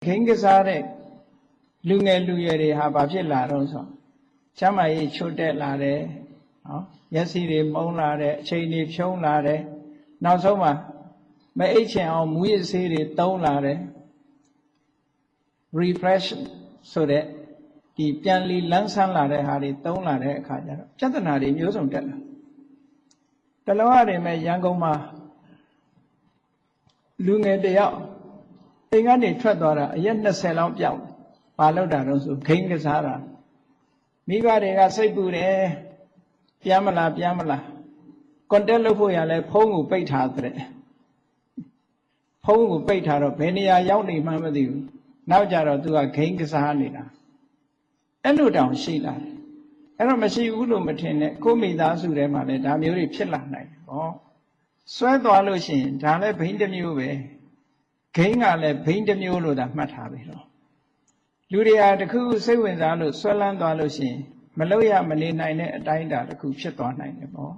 ခိန်းကစားတဲ့လူငယ်လူရွယ်တွေဟာဘာဖြစ်လာတော့ဆိုကျမ်းမာရေးချို့တက်လာတယ်နော်မျက်စိတွေမှုံးလာတယ်အချိန်တွေဖြုံးလာတယ်နောက်ဆုံးမှာမအိတ်ချင်အောင်မူရစ်ဆေးတွေတုံးလာတယ် refresh ဆိုတဲ့ဒီပြန်လီလန်းဆန်းလာတဲ့ဟာတွေတုံးလာတဲ့အခါကျတော့ပြဿနာတွေမျိုးစုံတက်လာတလောရတယ်မဲ့ရန်ကုန်မှာလူငယ်တယောက်အိမ်ကနေထွက်သွားတာအရက်20လောက်ပြောက်ဘာလို့တာတော့ဆိုခိန်းကစားတာမိဘတွေကစိတ်ပူတယ်ပြန်မလားcontact လုပ်ဖို့ရလဲဖုန်းကိုပိတ်ထားတဲ့ဖုန်းကိုပိတ်ထားတော့ဘယ်နေရာရောက်နေမှမသိဘူးနောက်ကြတော့သူကခိန်းကစားနေတာအဲ့လိုတောင်ရှိလာတယ်အဲ့တော့မရှိဘူးလို့မထင်နဲ့ကိုမိသားစုထဲမှာလည်းဒါမျိုးတွေဖြစ်လာနိုင်တယ်ဟောဆွဲသွားလို့ရှိရင်ဒါလည်းဘိန်းတစ်မျိုးပဲခိန်းကလည်းဘိန်းတစ်မျိုးလို့သာမှတ်ထားပြီတော့လူတွေဟာတခုစိတ်ဝင်စားလို့ဆွဲလန်းသွားလို့ရှိရင်မလို့ရမနေနိုင်တဲ့အတိုင်းအတာတစ်ခုဖြစ်သွားနိုင်တယ်ပေါ့